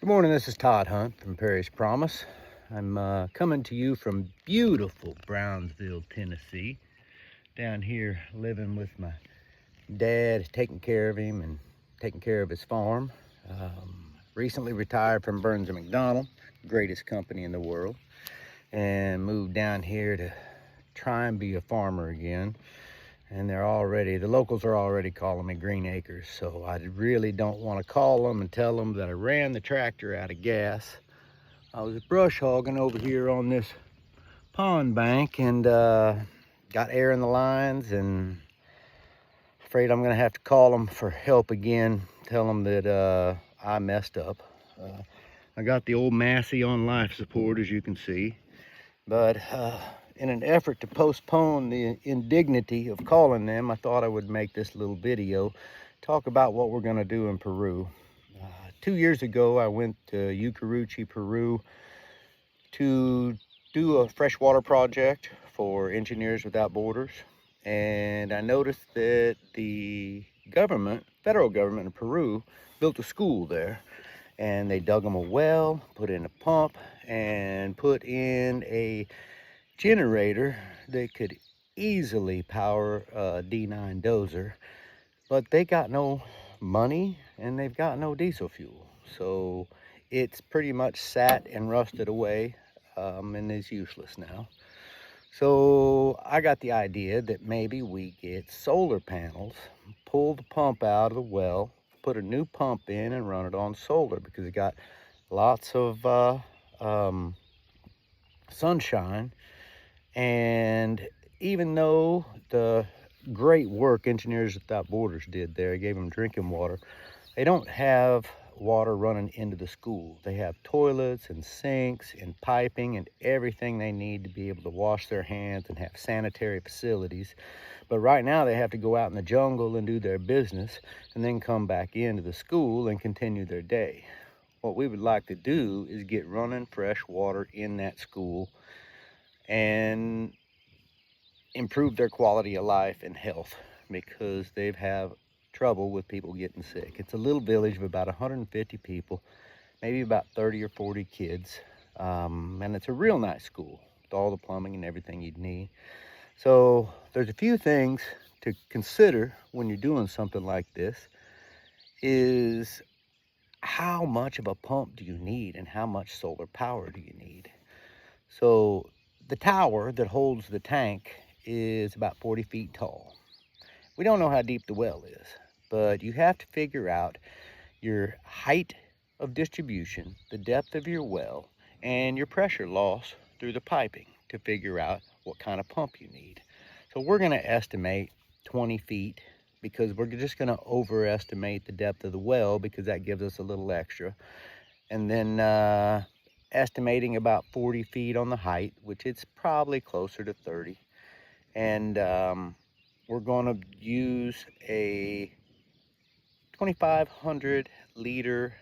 Good morning, this is Todd Hunt from Perry's Promise. I'm coming to you from beautiful Brownsville, Tennessee. Down here living with my dad, taking care of him and taking care of his farm. Recently retired from Burns & McDonnell, greatest company in the world, and moved down here to try and be a farmer again. And the locals are already calling me Green Acres, so I really don't want to call them and tell them that I ran the tractor out of gas. I was brush hogging over here on this pond bank and got air in the lines, and afraid I'm gonna have to call them for help again, tell them that I messed up. I got the old Massey on life support, as you can see, but in an effort to postpone the indignity of calling them, I thought I would make this little video, talk about what we're gonna do in Peru. 2 years ago, I went to Yucuruchi, Peru to do a freshwater project for Engineers Without Borders. And I noticed that the federal government of Peru, built a school there. And they dug them a well, put in a pump, and put in a generator that could easily power a D9 dozer, but they got no money and they've got no diesel fuel, so it's pretty much sat and rusted away and is useless now. So I got the idea that maybe we get solar panels, pull the pump out of the well, put a new pump in and run it on solar, because it got lots of sunshine. And even though the great work Engineers Without Borders did there, gave them drinking water, they don't have water running into the school. They have toilets and sinks and piping and everything they need to be able to wash their hands and have sanitary facilities. But right now they have to go out in the jungle and do their business and then come back into the school and continue their day. What we would like to do is get running fresh water in that school and improve their quality of life and health, because they've had trouble with people getting sick. It's a little village of about 150 people, maybe about 30 or 40 kids, and it's a real nice school with all the plumbing and everything you'd need. So there's a few things to consider when you're doing something like this. Is how much of a pump do you need and how much solar power do you need? So the tower that holds the tank is about 40 feet tall. We don't know how deep the well is, but you have to figure out your height of distribution, the depth of your well, and your pressure loss through the piping to figure out what kind of pump you need. So we're going to estimate 20 feet because we're just going to overestimate the depth of the well, because that gives us a little extra. And then estimating about 40 feet on the height, which it's probably closer to 30. And we're going to use a 2,500 liter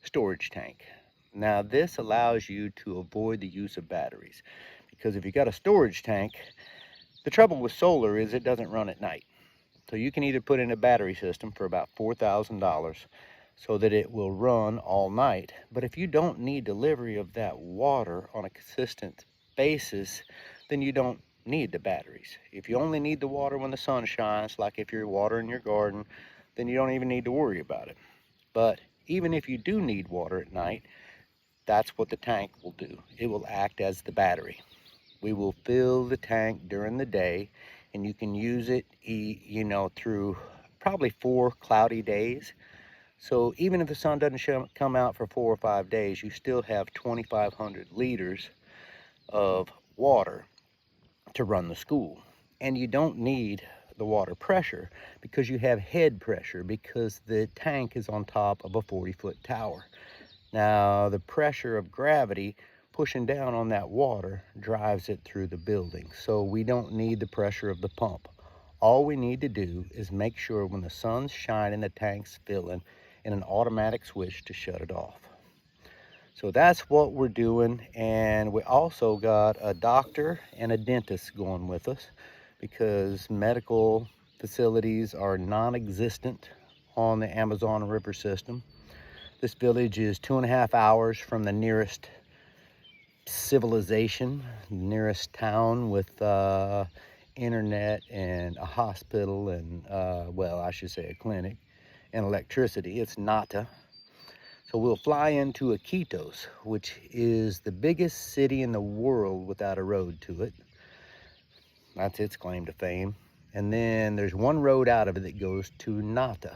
storage tank. Now this allows you to avoid the use of batteries, because if you got a storage tank, the trouble with solar is it doesn't run at night. So you can either put in a battery system for about $4,000 so that it will run all night. But if you don't need delivery of that water on a consistent basis, then you don't need the batteries. If you only need the water when the sun shines, like if you're watering your garden, then you don't even need to worry about it. But even if you do need water at night, that's what the tank will do. It will act as the battery. We will fill the tank during the day, and you can use it, through probably 4 cloudy days. So even if the sun doesn't come out for 4 or 5 days, you still have 2,500 liters of water to run the school. And you don't need the water pressure because you have head pressure, because the tank is on top of a 40-foot tower. Now the pressure of gravity pushing down on that water drives it through the building. So we don't need the pressure of the pump. All we need to do is make sure when the sun's shining, the tank's filling, and an automatic switch to shut it off. So that's what we're doing. And we also got a doctor and a dentist going with us, because medical facilities are non-existent on the Amazon River system. This village is 2.5 hours from the nearest civilization, nearest town with internet and a hospital and, well, I should say a clinic and electricity. It's Nata. So we'll fly into Iquitos, which is the biggest city in the world without a road to it. That's its claim to fame. And then there's one road out of it that goes to Nata.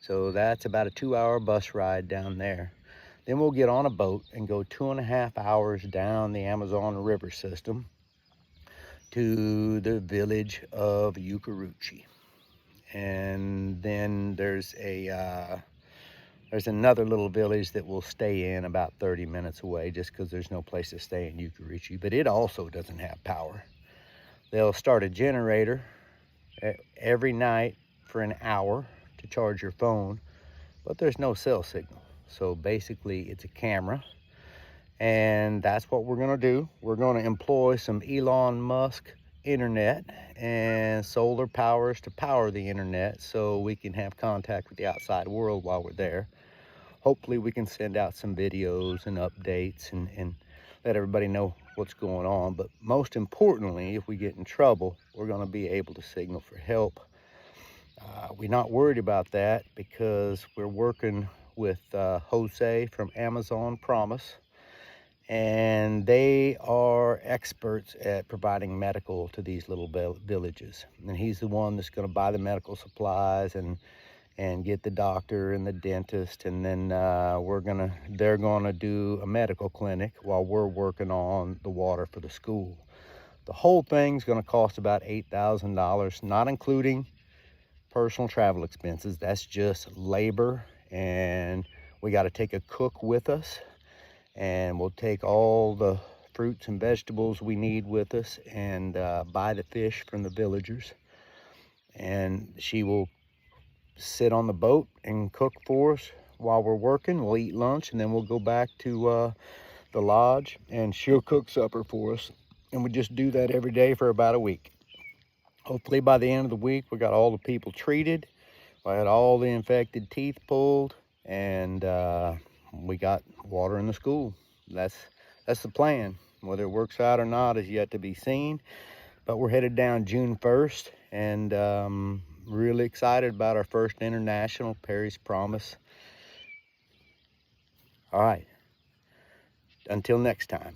So that's about a 2-hour bus ride down there. Then we'll get on a boat and go 2.5 hours down the Amazon River system to the village of Yucuruchi. And then there's another little village that we'll stay in about 30 minutes away, just because there's no place to stay in Yucuruchi, but it also doesn't have power. They'll start a generator every night for an hour to charge your phone, but there's no cell signal. So basically it's a camera, and that's what we're gonna do. We're gonna employ some Elon Musk internet and solar powers to power the internet so we can have contact with the outside world while we're there. Hopefully we can send out some videos and updates and let everybody know what's going on. But most importantly, if we get in trouble, we're gonna be able to signal for help. We're not worried about that because we're working with Jose from Amazon Promise, and they are experts at providing medical to these little villages. And he's the one that's going to buy the medical supplies and get the doctor and the dentist, and then they're gonna do a medical clinic while we're working on the water for the school. The whole thing's gonna cost about $8,000, not including personal travel expenses. That's just labor, and we got to take a cook with us, and we'll take all the fruits and vegetables we need with us, and buy the fish from the villagers, and she will sit on the boat and cook for us while we're working. We'll eat lunch, and then we'll go back to the lodge, and she'll cook supper for us, and we just do that every day for about a week. Hopefully by the end of the week, we got all the people treated. I had all the infected teeth pulled, and we got water in the school. That's the plan. Whether it works out or not is yet to be seen. But we're headed down June 1st, and really excited about our first international Perry's Promise. All right. Until next time.